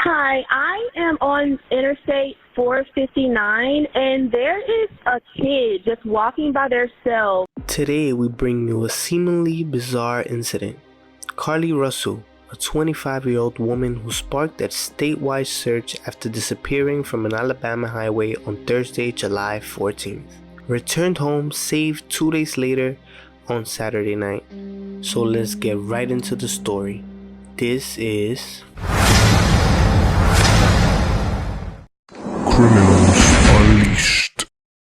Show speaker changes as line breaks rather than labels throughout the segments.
Hi, I am on Interstate 459, and there is a kid just walking by themselves.
Today, we bring you a seemingly bizarre incident. Carlee Russell, a 25-year-old woman who sparked a statewide search after disappearing from an Alabama highway on Thursday, July 14th, returned home safe 2 days later on Saturday night. So let's get right into the story. This is
Criminals Unleashed.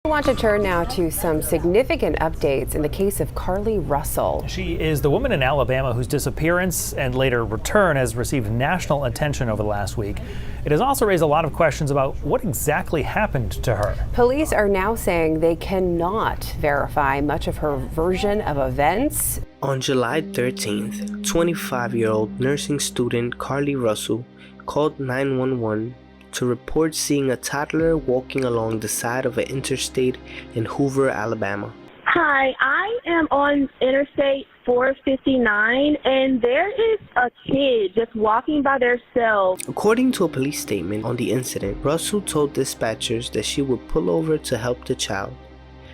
I want to turn now to some significant updates in the case of Carlee Russell.
She is the woman in Alabama whose disappearance and later return has received national attention over the last week. It has also raised a lot of questions about what exactly happened to her.
Police are now saying they cannot verify much of her version of events.
On July 13th, 25-year-old nursing student Carlee Russell called 911 to report seeing a toddler walking along the side of an interstate in Hoover, Alabama.
Hi, I am on Interstate 459, and there is a kid just walking by themselves.
According to a police statement on the incident, Russell told dispatchers that she would pull over to help the child.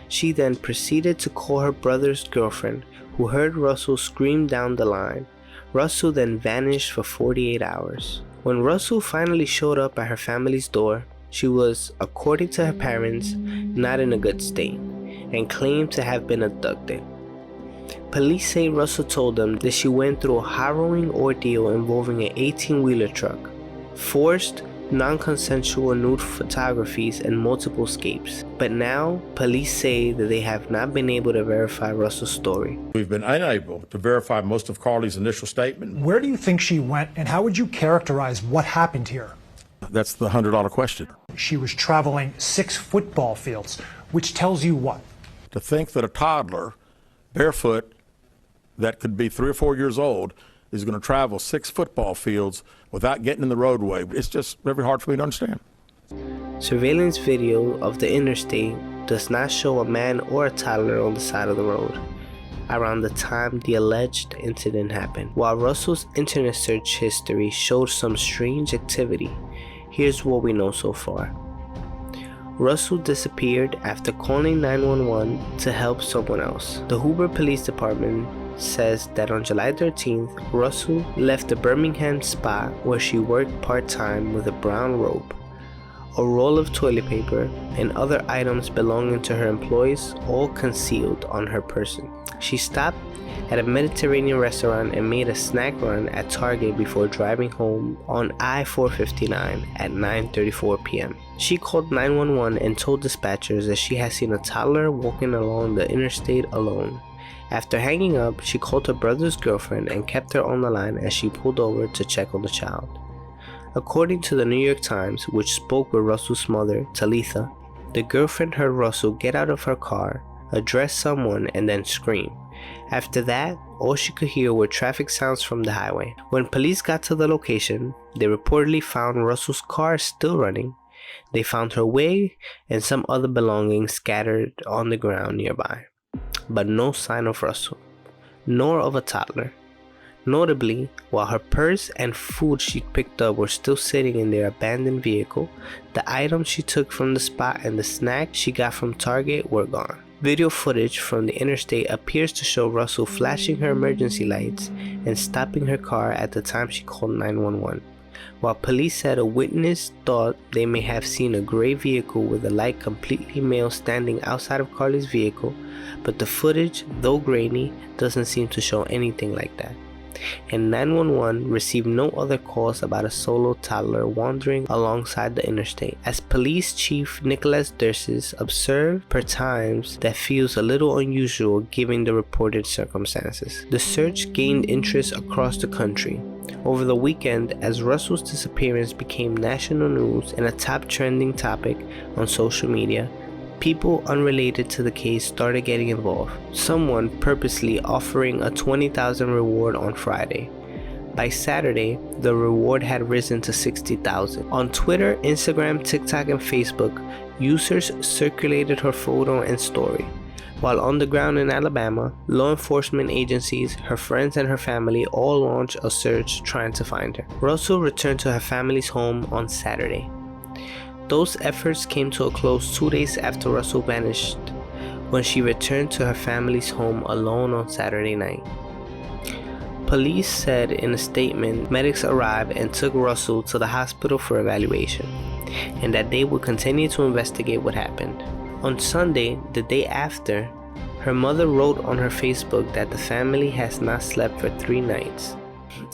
She then proceeded to call her brother's girlfriend, who heard Russell scream down the line. Russell then vanished for 48 hours. When Russell finally showed up at her family's door, she was, according to her parents, not in a good state and claimed to have been abducted. Police say Russell told them that she went through a harrowing ordeal involving an 18-wheeler truck, forced, non-consensual nude photographies, and multiple escapes. But now, police say that they have not been able to verify Russell's story.
We've been unable to verify most of Carlee's initial statement.
Where do you think she went, and how would you characterize what happened here?
That's the $100 question.
She was traveling 6 football fields, which tells you what?
To think that a toddler, barefoot, that could be 3 or 4 years old, is going to travel 6 football fields without getting in the roadway, it's just very hard for me to understand.
Surveillance video of the interstate does not show a man or a toddler on the side of the road around the time the alleged incident happened. While Russell's internet search history showed some strange activity, here's what we know so far. Russell disappeared after calling 911 to help someone else. The Hoover Police Department says that on July 13th, Russell left the Birmingham spot where she worked part-time with a brown robe, a roll of toilet paper, and other items belonging to her employees, all concealed on her person. She stopped at a Mediterranean restaurant and made a snack run at Target before driving home on I-459 at 9:34 p.m. She called 911 and told dispatchers that she had seen a toddler walking along the interstate alone. After hanging up, she called her brother's girlfriend and kept her on the line as she pulled over to check on the child. According to the New York Times, which spoke with Russell's mother, Talitha, the girlfriend heard Russell get out of her car, address someone, and then scream. After that, all she could hear were traffic sounds from the highway. When police got to the location, they reportedly found Russell's car still running. They found her wig and some other belongings scattered on the ground nearby, but no sign of Russell, nor of a toddler. Notably, while her purse and food she picked up were still sitting in their abandoned vehicle, the items she took from the spot and the snack she got from Target were gone. Video footage from the interstate appears to show Russell flashing her emergency lights and stopping her car at the time she called 911. While police said a witness thought they may have seen a gray vehicle with a light completely male standing outside of Carlee's vehicle, but the footage, though grainy, doesn't seem to show anything like that. And 911 received no other calls about a solo toddler wandering alongside the interstate. As Police Chief Nicholas Durses observed per Times, that feels a little unusual given the reported circumstances. The search gained interest across the country over the weekend as Russell's disappearance became national news and a top trending topic on social media. People unrelated to the case started getting involved, someone purposely offering a $20,000 reward on Friday. By Saturday, the reward had risen to $60,000. On Twitter, Instagram, TikTok, and Facebook, users circulated her photo and story. While on the ground in Alabama, law enforcement agencies, her friends, and her family all launched a search trying to find her. Russell returned to her family's home on Saturday. Those efforts came to a close 2 days after Russell vanished, when she returned to her family's home alone on Saturday night. Police said in a statement medics arrived and took Russell to the hospital for evaluation, and that they would continue to investigate what happened. On Sunday, the day after, her mother wrote on her Facebook that the family has not slept for 3 nights.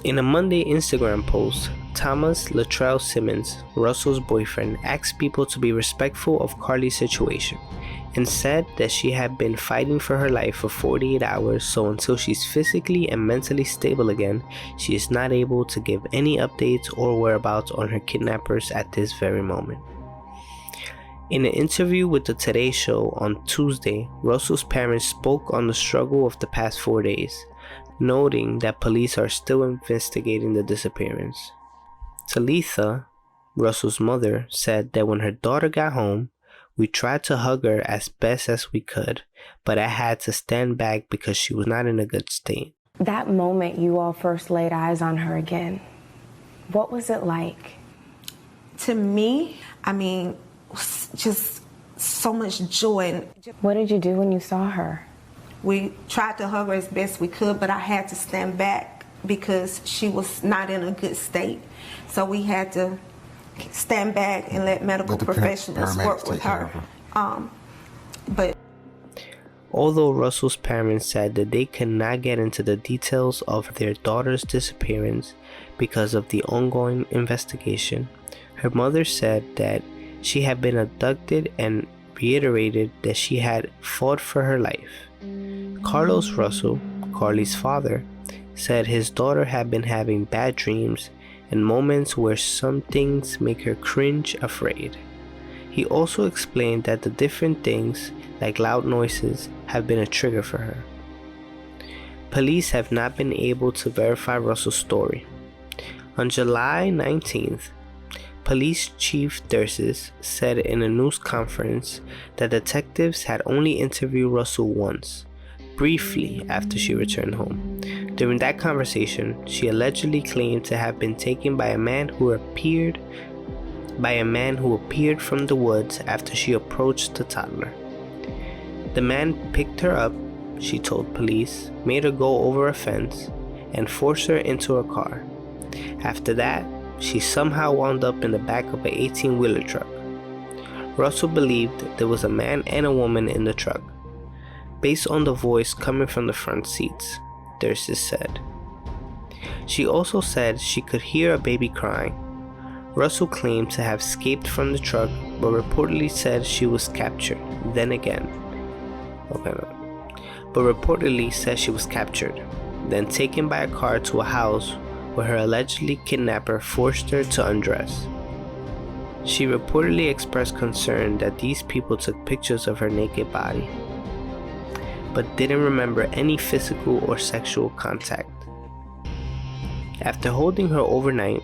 In a Monday Instagram post, Thomas Latrell Simmons, Russell's boyfriend, asked people to be respectful of Carlee's situation and said that she had been fighting for her life for 48 hours, so until she's physically and mentally stable again, she is not able to give any updates or whereabouts on her kidnappers at this very moment. In an interview with the Today Show on Tuesday, Russell's parents spoke on the struggle of the past 4 days, noting that police are still investigating the disappearance. Talitha, Russell's mother, said that when her daughter got home, we tried to hug her as best as we could, but I had to stand back because she was not in a good state.
That moment you all first laid eyes on her again, what was it like?
To me, just so much joy.
What did you do when you saw her?
We tried to hug her as best we could, but I had to stand back because she was not in a good state. So we had to stand back and let medical professionals work with her. But
although Russell's parents said that they could not get into the details of their daughter's disappearance because of the ongoing investigation, her mother said that she had been abducted and reiterated that she had fought for her life. Carlos Russell, Carlee's father, said his daughter had been having bad dreams and moments where some things make her cringe afraid. He also explained that the different things, like loud noises, have been a trigger for her. Police have not been able to verify Russell's story. On July 19th, Police Chief Dursis said in a news conference that detectives had only interviewed Russell once, briefly after she returned home. During that conversation, she allegedly claimed to have been taken by a man who appeared from the woods after she approached the toddler. The man picked her up, she told police, made her go over a fence, and forced her into a car. After that, she somehow wound up in the back of an 18-wheeler truck. Russell believed there was a man and a woman in the truck, based on the voice coming from the front seats, Dursis said. She also said she could hear a baby crying. Russell claimed to have escaped from the truck, but reportedly said she was captured. Then taken by a car to a house where her allegedly kidnapper forced her to undress. She reportedly expressed concern that these people took pictures of her naked body, but didn't remember any physical or sexual contact. After holding her overnight,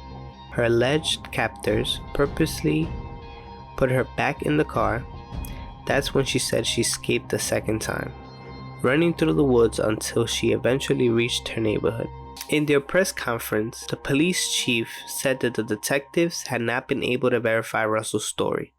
her alleged captors purposely put her back in the car. That's when she said she escaped the second time, running through the woods until she eventually reached her neighborhood. In their press conference, the police chief said that the detectives had not been able to verify Russell's story.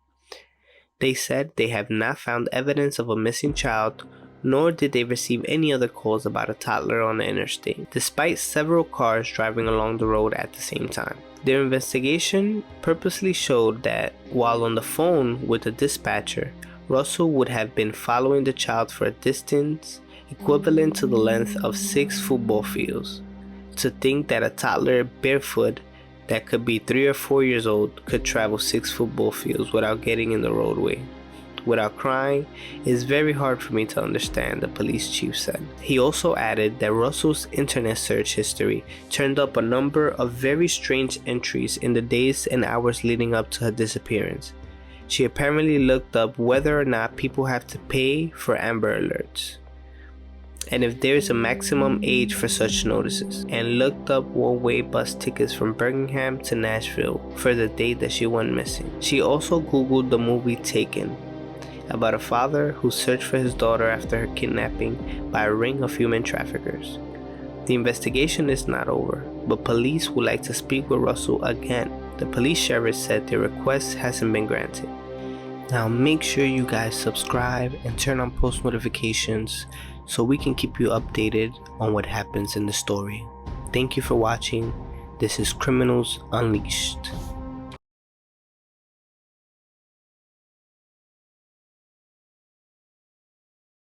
They said they have not found evidence of a missing child, nor did they receive any other calls about a toddler on the interstate, despite several cars driving along the road at the same time. Their investigation purposely showed that while on the phone with the dispatcher, Russell would have been following the child for a distance equivalent to the length of 6 football fields. To think that a toddler barefoot that could be 3 or 4 years old could travel 6 football fields without getting in the roadway, without crying, is very hard for me to understand, the police chief said. He also added that Russell's internet search history turned up a number of very strange entries in the days and hours leading up to her disappearance. She apparently looked up whether or not people have to pay for Amber Alerts, and if there is a maximum age for such notices, and looked up one-way bus tickets from Birmingham to Nashville for the date that she went missing. She also Googled the movie Taken, about a father who searched for his daughter after her kidnapping by a ring of human traffickers. The investigation is not over, but police would like to speak with Russell again. The police sheriff said their request hasn't been granted. Now make sure you guys subscribe and turn on post notifications so we can keep you updated on what happens in the story. Thank you for watching. This is Criminals Unleashed.